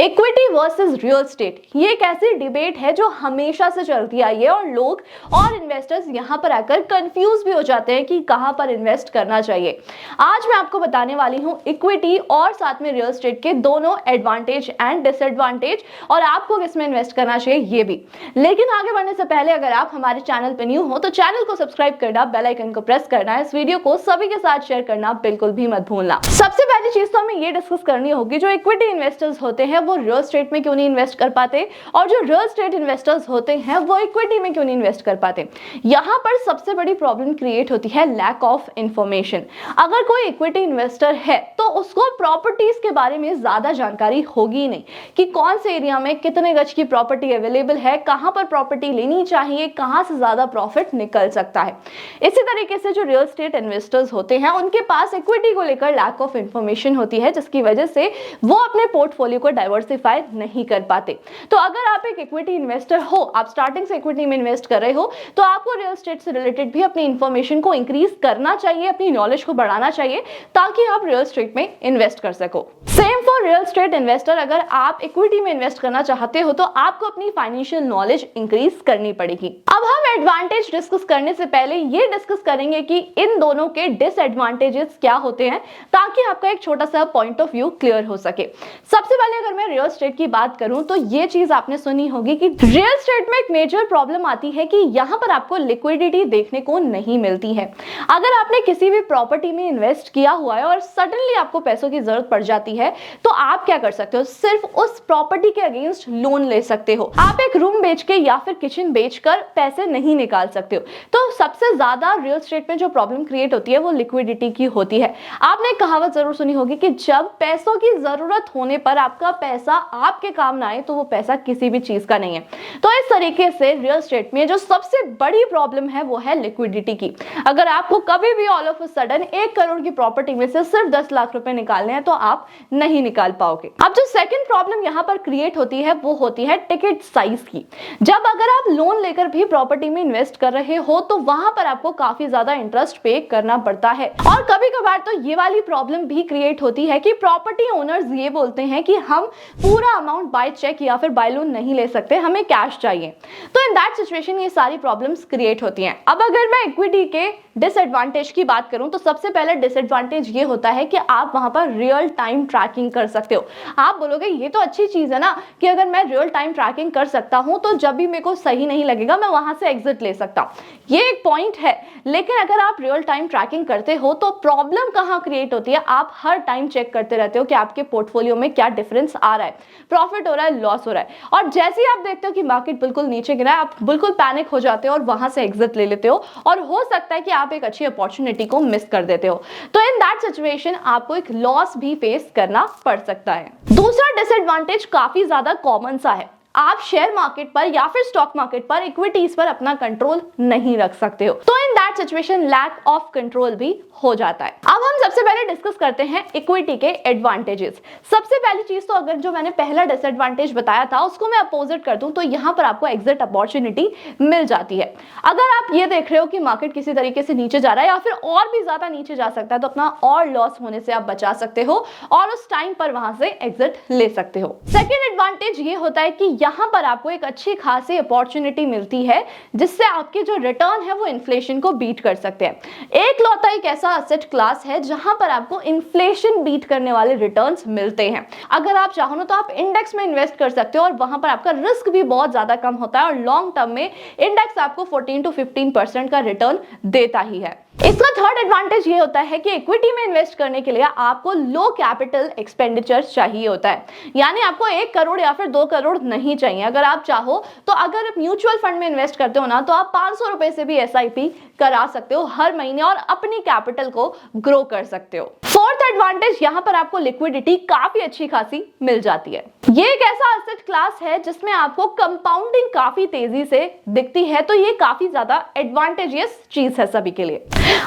Equity versus real estate, ये एक ऐसी डिबेट है जो हमेशा से चलती आई है और लोग और इन्वेस्टर्स यहाँ पर आकर कंफ्यूज भी हो जाते हैं कि कहाँ पर इन्वेस्ट करना चाहिए। आज मैं आपको बताने वाली हूँ इक्विटी और साथ में रियल एस्टेट के दोनों एडवांटेज एंड डिसएडवांटेज और आपको किसमें इन्वेस्ट करना चाहिए ये भी। लेकिन आगे बढ़ने से पहले अगर आप हमारे चैनल पर न्यू हो तो चैनल को सब्सक्राइब करना, बेल आइकन को प्रेस करना, इस वीडियो को सभी के साथ शेयर करना बिल्कुल भी मत भूलना। सबसे पहली चीज तो हमें ये डिस्कस करनी होगी, जो इक्विटी इन्वेस्टर्स होते हैं वो रियल एस्टेट में क्यों नहीं इन्वेस्ट कर पाते और जो रियल एस्टेट इन्वेस्टर्स होते हैं वो इक्विटी में क्यों नहीं इन्वेस्ट कर पाते। यहाँ पर सबसे बड़ी प्रॉब्लम क्रिएट होती है लैक ऑफ इंफॉर्मेशन। अगर कोई इक्विटी इन्वेस्टर है तो उसको प्रॉपर्टीज के बारे में ज्यादा जानकारी होगी नहीं कि कौन से एरिया में कितने गज की प्रॉपर्टी अवेलेबल है, कहां पर प्रॉपर्टी लेनी चाहिए, कहां से ज्यादा प्रॉफिट निकल सकता है। इसी तरीके से जो रियल एस्टेट इन्वेस्टर्स होते हैं उनके पास इक्विटी को लेकर लैक ऑफ इंफॉर्मेशन होती है, जिसकी वजह से वो अपने पोर्टफोलियो को डाइवर्सिफाई नहीं कर पाते। तो अगर आप एक इक्विटी इन्वेस्टर हो, आप स्टार्टिंग से इक्विटी में इन्वेस्ट कर रहे हो, तो आपको रियल एस्टेट से रिलेटेड भी अपनी इंफॉर्मेशन को इंक्रीज करना चाहिए, अपनी नॉलेज को बढ़ाना चाहिए ताकि आप रियल एस्टेट में इन्वेस्ट कर सको। Same for real estate investor, अगर आप इक्विटी में इन्वेस्ट करना चाहते हो तो आपको अपनी फाइनेंशियल नॉलेज इंक्रीज करनी पड़ेगी। अब हम एडवांटेज डिस्कस करने से पहले ये डिस्कस करेंगे कि इन दोनों के डिसएडवांटेजेस क्या होते हैं ताकि आपका एक छोटा सा पॉइंट ऑफ व्यू क्लियर हो सके। सबसे पहले अगर मैं रियल एस्टेट की बात करूं तो ये चीज आपने सुनी होगी कि रियल एस्टेट में एक मेजर प्रॉब्लम आती है कि यहां पर आपको लिक्विडिटी देखने को नहीं मिलती है। अगर आपने किसी भी प्रॉपर्टी में इन्वेस्ट किया हुआ है और सडनली आपको पैसों की जरूरत पड़ जाती है तो आप क्या कर सकते हो, सिर्फ उस प्रॉपर्टी के अगेंस्ट लोन ले सकते हो। आप एक रूम बेच के या फिर किचन बेचकर पैसे नहीं निकाल सकते हो। तो सबसे ज्यादा रियल एस्टेट में जो प्रॉब्लम क्रिएट होती है वो लिक्विडिटी की होती है। आपने कहावत जरूर सुनी होगी कि जब पैसों की जरूरत होने पर आपका पैसा आपके काम ना आए तो वो पैसा किसी भी चीज का नहीं है। तो इस तरीके से रियल एस्टेट में जो सबसे बड़ी प्रॉब्लम है वो है लिक्विडिटी की। अगर आपको कभी भी all of a sudden 1 crore की प्रॉपर्टी में से सिर्फ 10 लाख रुपए निकालने हैं तो आप नहीं निकाल पाओगे। अब जो सेकंड प्रॉब्लम यहाँ पर क्रिएट होती है वो होती है टिकट साइज की। जब अगर आप लोन लेकर भी प्रॉपर्टी में इन्वेस्ट कर रहे हो तो वहां पर आपको काफी ज्यादा इंटरेस्ट पे करना पड़ता है और कभी कभार तो ये वाली प्रॉब्लम भी क्रिएट होती है कि प्रॉपर्टी ओनर्स ये बोलते हैं कि हम पूरा अमाउंट बाय चेक या फिर बाय लोन नहीं ले सकते, हमें कैश चाहिए। तो इन दैट सिचुएशन ये सारी प्रॉब्लम्स क्रिएट होती हैं। अब अगर मैं इक्विटी के डिसएडवांटेज की बात करूं तो सबसे पहले डिसएडवांटेज ये होता है कि आप वहां पर रियल टाइम ट्रैकिंग कर सकते हो। आप बोलोगे ये तो अच्छी चीज है ना कि अगर मैं रियल टाइम ट्रैकिंग कर सकता हूं तो जब भी मेरे को सही नहीं लगेगा मैं वहां से एग्जिट ले सकता हूं। ये एक पॉइंट है, लेकिन अगर आप रियल टाइम ट्रैकिंग करते हो तो प्रॉब्लम कहां क्रिएट होती है, आप हर टाइम चेक करते रहते हो कि आपके पोर्टफोलियो में क्या डिफरेंस आ रहा है, प्रॉफिट हो रहा है, लॉस हो रहा है, और जैसे ही आप देखते हो कि मार्केट बिल्कुल नीचे गिरा है आप बिल्कुल पैनिक हो जाते हो और वहां से एग्जिट ले लेते हो और हो सकता है कि आप एक अच्छी अपॉर्चुनिटी को मिस कर देते हो। तो इन दैट सिचुएशन आपको एक लॉस भी फेस करना पड़ सकता है। दूसरा डिसएडवांटेज काफी ज्यादा कॉमन सा है, आप शेयर मार्केट पर या फिर स्टॉक मार्केट पर इक्विटीज पर अपना कंट्रोल नहीं रख सकते हो। तो in that situation lack of control भी हो जाता है। अब हम सबसे पहले डिस्कस करते हैं इक्विटी के एडवांटेजेस। सबसे पहली चीज तो अगर जो मैंने पहला डिसएडवांटेज बताया था उसको मैं अपोजिट कर दूं तो यहां पर आपको एग्जिट अपॉर्चुनिटी मिल जाती है। अगर आप ये देख रहे हो कि मार्केट किसी तरीके से नीचे जा रहा है या फिर और भी ज्यादा नीचे जा सकता है तो अपना और लॉस होने से आप बचा सकते हो और उस टाइम पर वहां से एग्जिट ले सकते हो। सेकेंड एडवांटेज ये होता है कि यहां पर आपको एक अच्छी खासी अपॉर्चुनिटी मिलती है जिससे आपके जो रिटर्न है वो इन्फ्लेशन को बीट कर सकते हैं। एक लौता एक ऐसा एसेट क्लास है जहां पर आपको इन्फ्लेशन बीट करने वाले रिटर्न्स मिलते हैं। अगर आप चाहो ना तो आप इंडेक्स में इन्वेस्ट कर सकते हो और वहां पर आपका रिस्क भी बहुत ज्यादा कम होता है और लॉन्ग टर्म में इंडेक्स आपको 14 to 15% का रिटर्न देता ही है। इसका थर्ड एडवांटेज ये होता है कि इक्विटी में इन्वेस्ट करने के लिए आपको लो कैपिटल एक्सपेंडिचर चाहिए होता है, यानी आपको 1 करोड़ या फिर 2 करोड़ नहीं चाहिए। अगर आप चाहो तो अगर म्यूचुअल फंड में इन्वेस्ट करते हो ना तो आप 500 रुपए से भी SIP करा सकते हो हर महीने और अपनी कैपिटल को ग्रो कर सकते हो। फोर्थ एडवांटेज, यहाँ पर आपको लिक्विडिटी काफी अच्छी खासी मिल जाती है। ये एक ऐसा एसेट क्लास है जिसमें आपको कंपाउंडिंग काफी तेजी से दिखती है, तो ये काफी ज्यादा एडवांटेजियस चीज है सभी के लिए।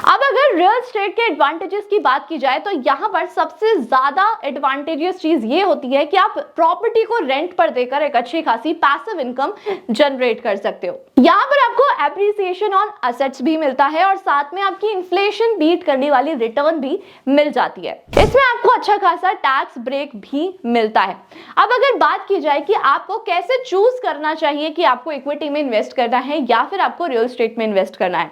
अब अगर रियल एस्टेट के एडवांटेजेस की बात की जाए तो यहाँ पर सबसे ज्यादा एडवांटेजियस चीज ये होती है कि आप प्रॉपर्टी को रेंट पर देकर एक अच्छी खासी पैसिव इनकम जनरेट कर सकते हो। यहाँ पर आपको एप्रिसिएशन ऑन असेट्स भी मिलता है और साथ में आपकी इन्फ्लेशन बीट करने वाली रिटर्न भी मिल जाती है। इसमें आपको अच्छा खासा टैक्स ब्रेक भी मिलता है। अब अगर बात की जाए कि आपको कैसे चूज करना चाहिए कि आपको इक्विटी में इन्वेस्ट करना है या फिर आपको रियल एस्टेट में इन्वेस्ट करना है,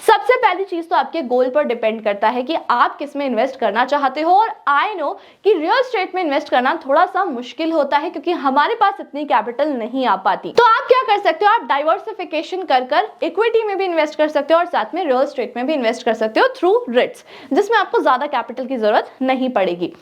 सबसे पहली चीज तो आपके गोल पर डिपेंड करता है कि आप किस में इन्वेस्ट करना चाहते हो। और आई नो कि रियल एस्टेट में इन्वेस्ट करना थोड़ा सा मुश्किल होता है क्योंकि हमारे पास इतनी कैपिटल नहीं आ पाती। तो आप क्या कर सकते हो, आप डाइवर्सिफिकेशन कर इक्विटी में भी इन्वेस्ट कर सकते हो और साथ में रियल एस्टेट में भी इन्वेस्ट कर सकते हो थ्रू रिट्स, जिसमें आपको ज्यादा कैपिटल की जरूरत नहीं पड़ेगी।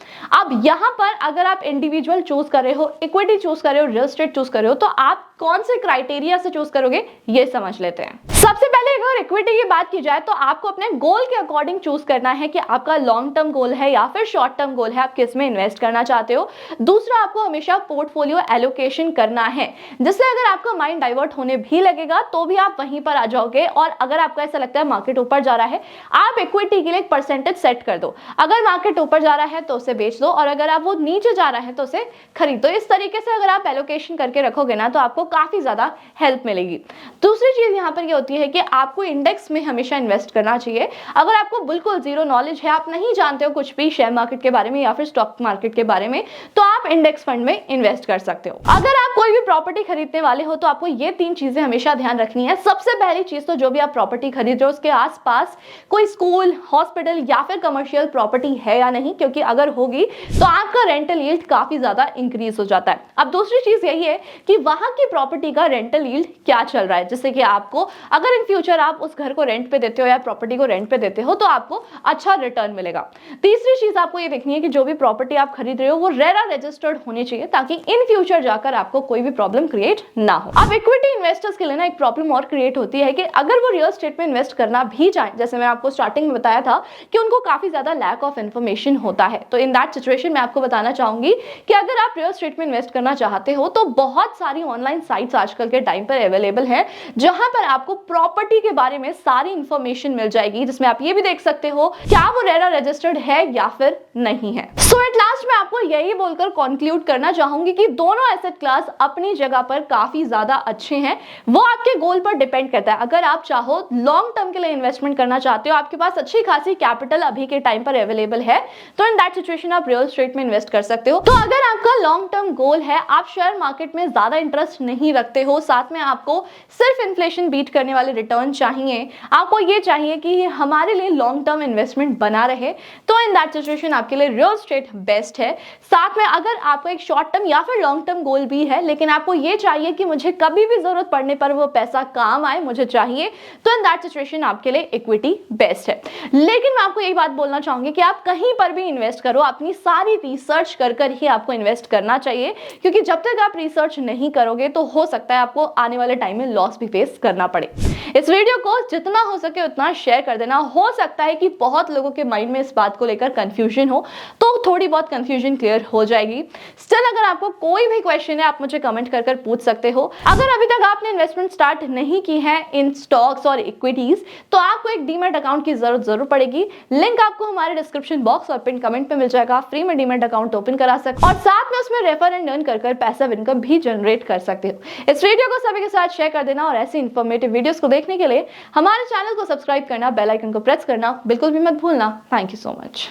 अब यहाँ पर अगर आप इंडिविजुअल चूज कर रहे हो, इक्विटी चूज कर रहे हो, रियल एस्टेट चूज कर रहे हो, तो आप कौन से क्राइटेरिया से चूज करोगे ये समझ लेते हैं। सबसे पहले अगर इक्विटी की बात की जाए तो आपको अपने गोल के अकॉर्डिंग चूज करना है कि आपका लॉन्ग टर्म गोल है या फिर शॉर्ट टर्म गोल है, आप किस में इन्वेस्ट करना चाहते हो। दूसरा, आपको हमेशा पोर्टफोलियो एलोकेशन करना है, जिससे अगर आपका माइंड डाइवर्ट होने भी लगेगा तो भी आप वहीं पर आ जाओगे। और अगर आपको ऐसा लगता है मार्केट ऊपर जा रहा है, आप इक्विटी के लिए एक परसेंटेज सेट कर दो। अगर मार्केट ऊपर जा रहा है तो उसे बेच दो और अगर आप वो नीचे जा रहा है तो उसे खरीद दो। इस तरीके से अगर आप एलोकेशन करके रखोगे ना तो आपको काफी ज्यादा हेल्प मिलेगी। दूसरी चीज यहाँ पर ये होती है कि आपको इंडेक्स में हमेशा इन्वेस्ट करना चाहिए। अगर आपको बिल्कुल जीरो नॉलेज है, आप नहीं जानते हो कुछ भी शेयर मार्केट के बारे में या फिर स्टॉक मार्केट के बारे में, तो आप इंडेक्स फंड में इन्वेस्ट कर सकते हो। अगर आप कोई भी प्रॉपर्टी खरीदने वाले हो तो आपको ये 3 चीजें हमेशा ध्यान रखनी है। सबसे पहली चीज तो जो भी आप प्रॉपर्टी खरीद रहे हो उसके आसपास कोई स्कूल, हॉस्पिटल या फिर कमर्शियल प्रॉपर्टी है या नहीं, क्योंकि अगर होगी तो आपका रेंटल यील्ड काफी ज्यादा इंक्रीज हो जाता है। अब दूसरी चीज यही है कि वहां की प्रॉपर्टी का रेंटल यील्ड क्या चल रहा है, जिससे कि आपको अगर इन फ्यूचर आप उस घर को रेंट पे देते हो या प्रॉपर्टी को रेंट पे देते हो तो आपको अच्छा रिटर्न मिलेगा। तीसरी चीज आपको ये देखनी है कि जो भी प्रॉपर्टी आप खरीद रहे हो वो रेरा रजिस्टर्ड होनी चाहिए ताकि इन फ्यूचर जाकर आपको कोई भी प्रॉब्लम क्रिएट ना हो। अब इक्विटी इन्वेस्टर्स के लिए ना एक प्रॉब्लम और क्रिएट होती है कि अगर वो रियल एस्टेट में इन्वेस्ट करना भी चाहे, जैसे मैं आपको स्टार्टिंग में बताया था कि उनको काफी ज्यादा लैक ऑफ इन्फॉर्मेशन होता है, तो इन दैट सिचुएशन में आपको बताना चाहूंगी कि अगर आप रियल एस्टेट में इन्वेस्ट करना चाहते हो तो बहुत सारी ऑनलाइन साइट्स आजकल के टाइम पर अवेलेबल है जहां पर आपको प्रॉपर्टी के बारे में सारी इंफॉर्मेशन मिल जाएगी, जिसमें आप ये भी देख सकते हो क्या वो रेरा रजिस्टर्ड है या फिर नहीं है। सो एट लास्ट मैं आपको यही बोलकर कंक्लूड करना चाहूंगी कि दोनों एसेट क्लास अपनी जगह पर काफी ज्यादा अच्छे हैं। वो आपके गोल पर डिपेंड करता है। अगर आप चाहो लॉन्ग टर्म के लिए इन्वेस्टमेंट करना चाहते हो, आपके पास अच्छी खासी कैपिटल अभी के टाइम पर अवेलेबल है, तो इन दैट सिचुएशन आप रियल एस्टेट में इन्वेस्ट कर सकते हो। तो अगर आपका लॉन्ग टर्म गोल है, आप शेयर मार्केट में ज्यादा इंटरेस्ट नहीं रखते हो, साथ में आपको सिर्फ इन्फ्लेशन बीट करने वाले रिटर्न चाहिए, आपको ये चाहिए कि हमारे लिए लॉन्ग टर्म इन्वेस्टमेंट बना रहे, तो इन दैट सिचुएशन आपके लिए रियल एस्टेट बेस्ट है। साथ में अगर आपको एक शॉर्ट टर्म या फिर लॉन्ग टर्म गोल भी है लेकिन आपको ये चाहिए कि मुझे कभी भी जरूरत पड़ने पर वो पैसा काम आए, मुझे चाहिए, तो इन दैट सिचुएशन आपके लिए इक्विटी बेस्ट है। लेकिन मैं आपको यही बात बोलना चाहूंगी कि आप कहीं पर भी इन्वेस्ट करो, अपनी सारी रिसर्च कर ही आपको इन्वेस्ट करना चाहिए, क्योंकि जब तक आप रिसर्च नहीं करोगे तो हो सकता है आपको आने वाले टाइम में लॉस भी फेस करना पड़े। इस वीडियो को जितना हो सके उतना शेयर कर देना। हो सकता है कि बहुत लोगों के माइंड में इस बात को लेकर कंफ्यूजन हो, तो थोड़ी बहुत कंफ्यूजन क्लियर हो जाएगी। स्टिल अगर आपको कोई भी क्वेश्चन है आप मुझे कमेंट कर पूछ सकते हो। अगर अभी तक आपने इन्वेस्टमेंट स्टार्ट नहीं की है इन स्टॉक्स और इक्विटीज तो आपको एक डीमैट अकाउंट की जरूर पड़ेगी। लिंक आपको हमारे डिस्क्रिप्शन बॉक्स और पिन कमेंट पे मिल जाएगा। फ्री में डीमैट अकाउंट ओपन करा सकते हो और साथ में उसमें रेफर एंड अर्न कर पैसिव इनकम भी जनरेट कर सकते हो। इस वीडियो को सभी के साथ शेयर कर देना और ऐसी इंफॉर्मेटिव वीडियोस को देखने के लिए हमारे चैनल को सब्सक्राइब करना, बेल आइकन को प्रेस करना बिल्कुल भी मत भूलना। Thank you so much.